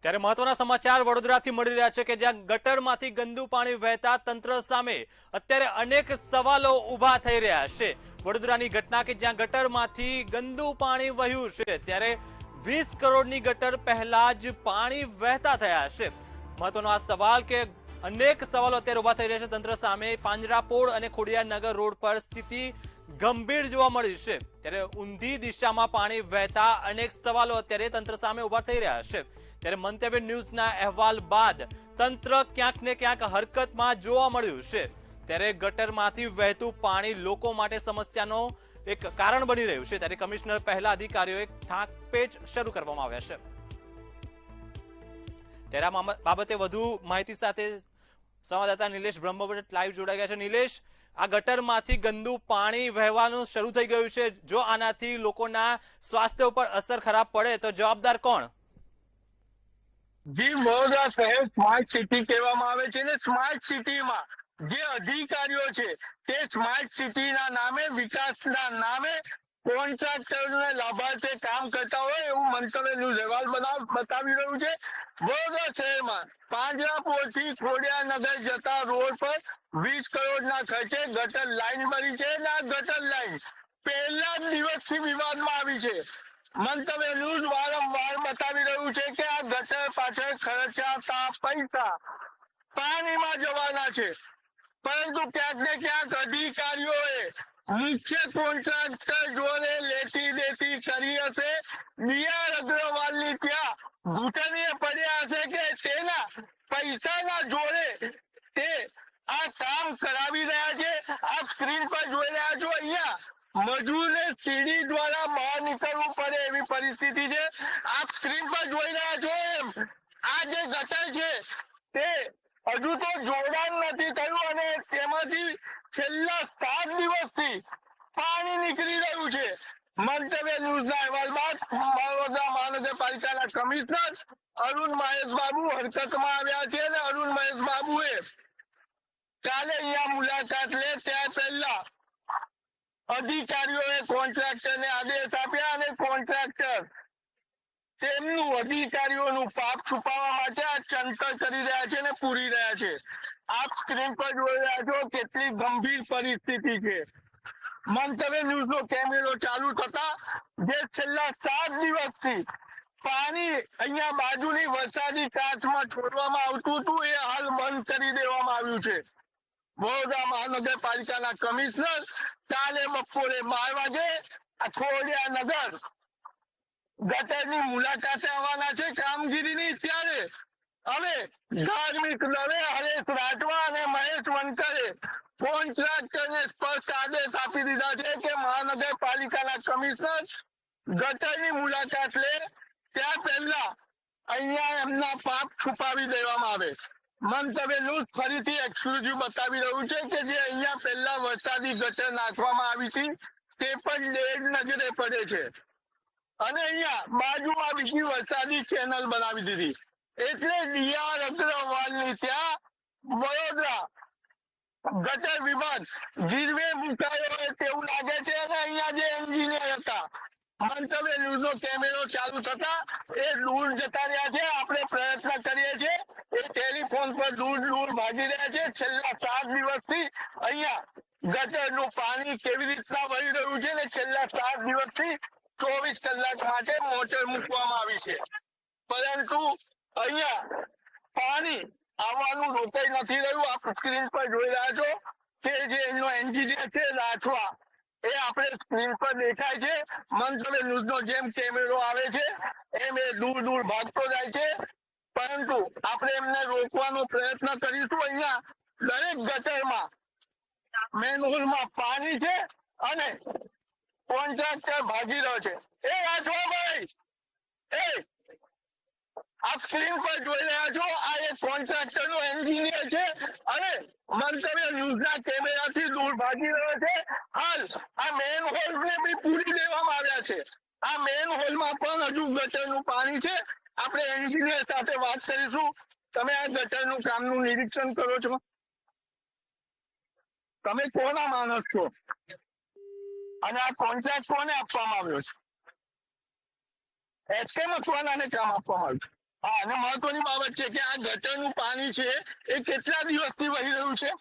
ત્યારે મહત્વના સમાચાર વડોદરાથી મળી રહ્યા છે કે જ્યાં ગટરમાંથી ગંદુ પાણી વહેતા તંત્ર સામે અત્યારે અનેક સવાલો ઊભા થઈ રહ્યા છે। વડોદરાની ઘટના કે જ્યાં ગટરમાંથી ગંદુ પાણી વહ્યું છે ત્યારે 20 કરોડની ગટર પહેલા જ પાણી વહેતા થયા છે। મહત્વનો આ સવાલ કે અનેક સવાલો અત્યારે ઊભા થઈ રહ્યા છે તંત્ર સામે। પાંજરાપોળ અને ખોડિયારનગર રોડ પર સ્થિતિ ગંભીર જોવા મળી છે। ત્યારે ઊંધી દિશામાં પાણી વહેતા અનેક સવાલો અત્યારે તંત્ર સામે ઊભા થઈ રહ્યા છે। ત્યારે મંતવ્ય ન્યૂઝના અહેવાલ બાદ તંત્ર ક્યાંક ને ક્યાંક હરકતમાં જોવા મળ્યું છે। ત્યારે ગટરમાંથી વહેતું પાણી લોકો માટે સમસ્યાનો એક કારણ બની રહ્યું છે। ત્યારે કમિશનર પહેલા અધિકારીઓએ ઠાકપેચ શરૂ કરવામાં આવ્યા છે। ત્યારે આ બાબતે વધુ માહિતી સાથે સંવાદદાતા નિલેશ બ્રહ્મભટ્ટ લાઈવ જોડાઈ ગયા છે। નિલેશ, આ ગટરમાંથી ગંદુ પાણી વહેવાનું શરૂ થઈ ગયું છે। જો આનાથી લોકોના સ્વાસ્થ્ય ઉપર અસર ખરાબ પડે તો જવાબદાર કોણ? જી, વડોદરા શહેર સ્માર્ટ સિટી કહેવામાં આવે છે ને સ્માર્ટ સિટીમાં જે અધિકારીઓ છે તે સ્માર્ટ સિટીના નામે, વિકાસના નામે કોન્ટ્રાક્ટરને લાભાર્થે કામ કરતા હોય એવું મંતવ્ય ન્યૂઝ અહેવાલ બતાવી રહ્યું છે। વડોદરા શહેરમાં પાંજરાપોળથી ખોડિયારનગર જતા રોડ પર 20 કરોડના ખર્ચે ગટર લાઈન બની છે અને આ ગટર લાઈન પહેલા જ દિવસથી વિવાદમાં આવી છે। મંતવ્ય ન્યૂઝ વારંવાર બતાવી રહ્યું છે કે આ ગટર પાછળ ખર્ચાતા પૈસા પાણીમાં જવાના છે, પરંતુ ક્યાંક ને ક્યાંક અધિકારીઓએ મુખ્ય કોન્ટ્રાક્ટર જોડે લેતી દેતી કરી હશે। ડીઆર અગ્રવાલની ત્યાં ઘૂંટણીએ પડ્યા હશે કે તેના પૈસાના જોડે તે આ કામ કરાવી રહ્યા છે। આપ સ્ક્રીન પર જોઈ રહ્યા છો, અહીંયા મજૂરને સીડી દ્વારા બહાર નીકળવું પડે એવી પરિસ્થિતિ છે। આપ સ્ક્રીન પર જોઈ રહ્યા છો એમ આ જે ગટર છે તે હજુ તો જોડાણ નથી થયું અને તેમાંથી છેલ્લા 7 દિવસથી પાણી નીકળી રહ્યું છે। મંતવ્ય ન્યૂઝના અહેવાલ બાદ વડોદરા મહાનગરપાલિકાના કમિશનર અરુણ મહેશ બાબુ હરકતમાં આવ્યા છે અને અરુણ મહેશ બાબુએ કાલે અહીંયા મુલાકાત લે ત્યાં પહેલા અધિકારીઓએ કોન્ટ્રાક્ટરને આદેશ આપ્યા અને કોન્ટ્રાક્ટર તેમનું અધિકારીઓનું પાપ છુપાવવા માટે આ ચંતર કરી રહ્યા છે અને પૂરી રહ્યા છે। આપ સ્ક્રીન પર જોઈ રહ્યા છો કેટલી ગંભીર પરિસ્થિતિ છે। મંતવ્ય ન્યૂઝનો કેમેરો ચાલુ થતા જે છેલ્લા 7 દિવસથી પાણી અહીંયા બાજુની વરસાદી કાચમાં છોડવામાં આવતું હતું એ હાલ બંધ કરી દેવામાં આવ્યું છે। વડોદરા મહાનગરપાલિકાના કમિશનર કાલે બપોરે 12 વાગે ખોડિયારનગર ગટરની મુલાકાતે આવવાના છે કામગીરીની। ત્યારે હવે ધાર્મિક દવે હરેશ રાઠવા અને મહેશ વનકરે કોન્ટ્રાક્ટરને સ્પષ્ટ આદેશ આપી દીધા છે કે મહાનગરપાલિકાના કમિશનર ગટરની મુલાકાત લે ત્યાં પહેલા અહીંયા એમના પાપ છુપાવી દેવામાં આવે। મંતવ્ય ન્યૂઝ ફરીથી એક્સક્લુઝિવ બતાવી રહ્યું છે કે જે અહીંયા પહેલા વરસાદી ગટર નાખવામાં આવી હતી તે પણ દેડ નજરે પડે છે અને અહીંયા બાજુમાં બીજી વરસાદી ચેનલ બનાવી દીધી। એટલે ડીઆર અગ્રવાલની ત્યાં વડોદરા ગટર વિભાગ ગીરવે મુકાયો હોય તેવું લાગે છે અને અહીંયા જે એન્જિનિયર હતા મંતવ્ય ન્યૂઝનો કેમેરો ચાલુ થતા એ દૂર જતા રહ્યા છે। આપણે પ્રયત્ન કરીએ છીએ એ ટેલિફોન પર દૂર ભાગી રહ્યા છે। છેલ્લા 7 દિવસથી અહીંયા ગટરનું પાણી કેવી રીતના વહી રહ્યું છે ને છેલ્લા 7 દિવસથી 24 કલાક માટે મોટર મૂકવામાં આવી છે, પરંતુ અહીંયા પાણી આવવાનું રોકાઈ નથી રહ્યું। આપ સ્ક્રીન પર જોઈ રહ્યા છો કે જે એનો એન્જિનિયર છે રાઠવા એ આપણે સ્ક્રીન પર દેખાય છે। મંતવ્ય ન્યૂઝનો જેમ કેમેરો આવે છે એમ એ દૂર ભાગતો જાય છે, પરંતુ આપણે એમને રોકવાનો પ્રયત્ન કરીશું। અહીંયા દરેક ગટરમાં મેનહોલમાં પાણી છે અને કોન્ટ્રાક્ટર ભાગી રહ્યો છે। એ રાઠવાભાઈ, એ આપ સ્ક્રીન પર જોઈ રહ્યા છો આ એક કોન્ટ્રાક્ટરનો એન્જિનિયર છે અને મંતવ્ય ન્યૂઝના કેમેરાથી દૂર ભાગી રહ્યો છે। હાલ આ મેન હોલને બી પૂરી દેવામાં આવ્યા છે। આ મેન હોલમાં પણ હજુ ગટરનું પાણી છે। આપણે એન્જિનિયર સાથે વાત કરીશું। તમે આ ગટરનું કામનું નિરીક્ષણ કરો છો, તમે કોના માણસ છો અને આ કોન્ટ્રાક્ટ કોને આપવામાં આવ્યો છે? એસકે મકવાણાને કામ આપવામાં આવ્યું? હા, અને મહત્વની બાબત છે કે આ ગટરનું પાણી છે એ કેટલા દિવસથી વહી રહ્યું છે?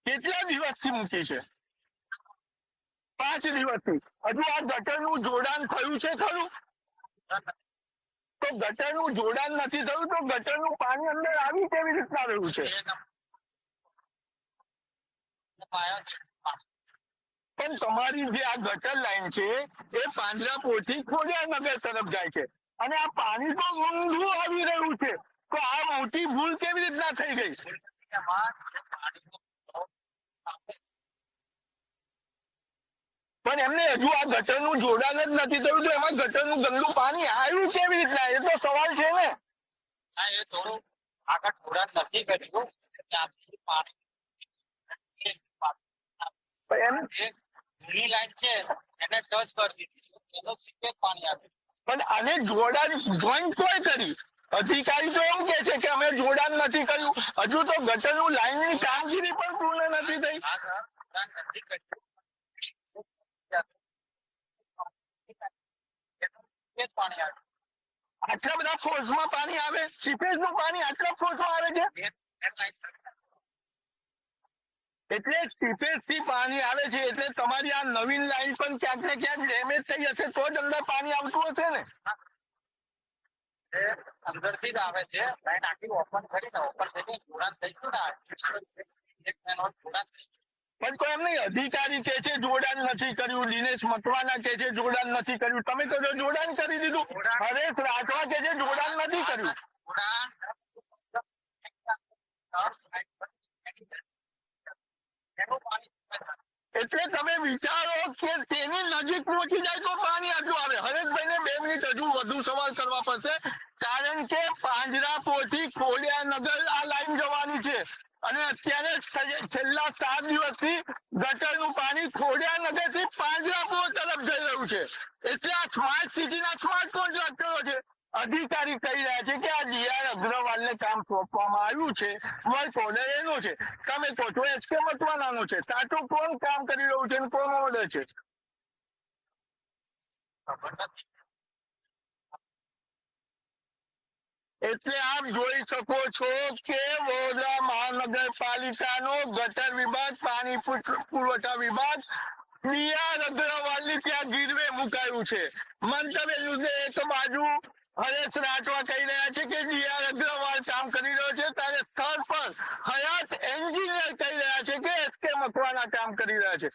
કેટલા દિવસથી મૂકી છે? 5 દિવસથી. હજુ આ ગટરનું જોડાણ થયું છે ખરું? તો ગટરનું જોડાણ નથી થયું તો ગટરનું પાણી અંદર આવી કેવી રીતના રહ્યું છે? પણ તમારી જે આ ગટર લાઈન છે એ પાંજરાપોળથી ખોડિયારનગર તરફ જાય છે અને આ પાણી તો ઊંધું આવી રહ્યું છે, તો આ મોટી ભૂલ કેવી રીતના થઈ ગઈ? પણ એમને હજુ આ ગટરનું જોડાણ જ નથી થયું તો એમાં ગટરનું ગંદુ પાણી આવ્યું કેવી રીતના? એ તો સવાલ છે ને. એ થોડું આગળ જોડાણ નથી કર્યું ત્યાંથી પાણી પણ એમ જે જૂની લાઈન છે એને ટચ કરી દીધી છે એનો સીધે પાણી આવે. પણ આને જોડાણ જોઈન્ટ કોઈ કરી? અધિકારી તો એવું કે છે કે અમે જોડાણ નથી કર્યું. હજુ તો ગટરનું લાઈનની કામગીરી પણ પૂર્ણ નથી થઈ. આ સર જોડાણ નથી કર્યું એનું સીધે જ પાણી આવે. આટલા બધા ફોર્સમાં પાણી આવે? સીપેજનું પાણી આટલા ફોર્સમાં આવે છે? એટલે સીપેજ થી પાણી આવે છે એટલે તમારી આ નવીન લાઈન પણ ક્યાંક ને ક્યાંક ડેમેજ થઈ હશે તો જ અંદર પાણી આવતું હશે ને? એ અંદરથી જ આવે છે લાઈન આખી ઓપન કરીને ઓપન થઈને જોડાણ થઈ ગયું ને એક એનો જોડાણ થઈ ગયું. પણ કોઈ એમ નહીં, અધિકારી કે છે જોડાણ નથી કર્યું, દિનેશ મકવાના કે છે જોડાણ નથી કર્યું, તમે કહો છો જોડાણ કરી દીધું. હરેશ રાઠવા કે છે જોડાણ નથી કર્યું. જોડાણ એનું પાણી એટલે તમે વિચારો કે તેની નજીક પહોંચી જાય તો પાણી આટલું આવે. હરેશભાઈને 2 મિનિટ હજુ વધુ સવાલ કરવા પડશે કારણ કે પાંજરાપોળથી ખોડિયારનગર આ લાઈન જવાની છે અને અત્યારે છેલ્લા 7 દિવસથી ગટરનું પાણી ખોડિયારનગરથી પાંજરાપોળ તરફ જઈ રહ્યું છે. એટલે આ સ્માર્ટ સિટીના સ્માર્ટ કોન્ટ્રાક્ટરો છે. અધિકારી કહી રહ્યા છે કે આ ડીઆર અગ્રવાલને કામ સોંપવામાં આવ્યું છે, વર્ક ઓર્ડર એનો છે. તમે કહો છો એસકે મકવાનાનો છે. સાચું કોણ કામ કરી રહ્યું છે અને કોનો ઓર્ડર છે? ખબર નથી. એટલે આપ જોઈ શકો છો કે વડોદરા મહાનગરપાલિકાનો ગટર વિભાગ, પાણી પુરવઠા વિભાગ ડીઆર અગ્રવાલની ત્યાં ગીરવે મુકાયું છે. મંતવ્ય ન્યૂઝને એક બાજુ હરેશ રાઠવા કહી રહ્યા છે કે ડીઆર અગ્રવાલ કામ કરી રહ્યો છે ત્યારે સ્થળ પર હયાત એન્જિનિયર કહી રહ્યા છે કે એસકે મકવાના કામ કરી રહ્યા છે.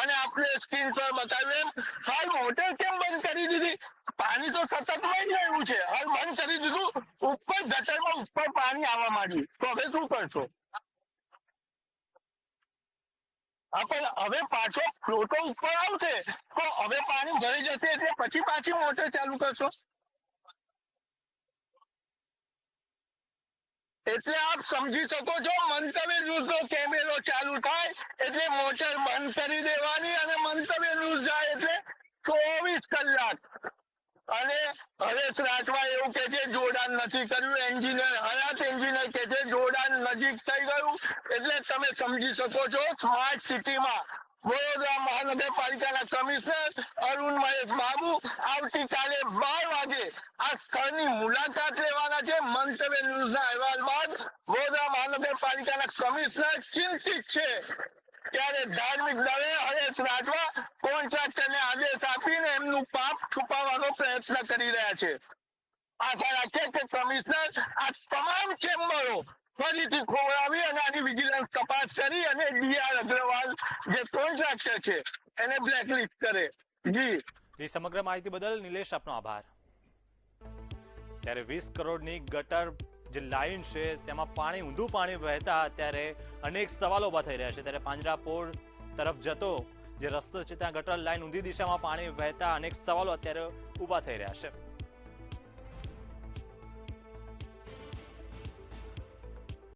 અને આપણે સ્ક્રીન પર બતાવ્યું એમ હાલ મોટર કેમ બંધ કરી દીધી? પાણી તો સતત વહી રહ્યું છે, હાલ બંધ કરી દીધું. ઉપર ગટરમાં ઉપર પાણી આવવા માંડ્યું તો હવે શું કરશો? હા, પણ હવે પાછો ફ્લો તો ઉપર આવશે તો હવે પાણી ભરી જશે એટલે પછી પાછી મોટર ચાલુ કરશો? એટલે આપ સમજી શકો છો મંતવ્ય ન્યૂઝનો કેમેરો ચાલુ થાય એટલે મોટર બંધ કરી દેવાની અને મંતવ્ય ન્યૂઝ જાય એટલે 24 કલાક. અને હરેશ રાઠવા એવું કે છે જોડાણ નથી કર્યું. એન્જિનિયર હયાત એન્જિનિયર કે છે જોડાણ નજીક થઈ ગયું. એટલે તમે સમજી શકો છો સ્માર્ટ સિટીમાં વડોદરા મહાનગરપાલિકાના કમિશનર અરુણ મહેશ બાબુ આવતીકાલે 12 વાગે આ સ્થળની મુલાકાત લેવાના છે. મંતવ્ય ન્યૂઝના અહેવાલ બાદ વડોદરા મહાનગરપાલિકાના કમિશનર ચિંતિત છે. ત્યારે ધાર્મિક દળે હરેશ રાઠવા કોન્ટ્રાક્ટરને આદેશ આપીને એમનું પાપ છુપાવવાનો પ્રયત્ન કરી રહ્યા છે. આશા રાખીએ કે કમિશનર આ તમામ ચેમ્બરો ફરીથી ખોલાવી અને આની વિજિલન્સ તપાસ કરી અને ડીઆર અગ્રવાલ જે કોન્ટ્રાક્ટર છે એને બ્લેકલિસ્ટ કરે. જી સમગ્ર માહિતી બદલ નિલેશ આપનો આભાર. ત્યારે 20 કરોડની ગટર જે લાઈન છે તેમાં પાણી ઊંધું પાણી વહેતા અત્યારે અનેક સવાલો ઉભા થઈ રહ્યા છે. ત્યારે પાંજરાપોળ તરફ જતો જે રસ્તો છે ત્યાં ગટર લાઈન ઊંધી દિશામાં પાણી વહેતા અનેક સવાલો અત્યારે ઉભા થઈ રહ્યા છે.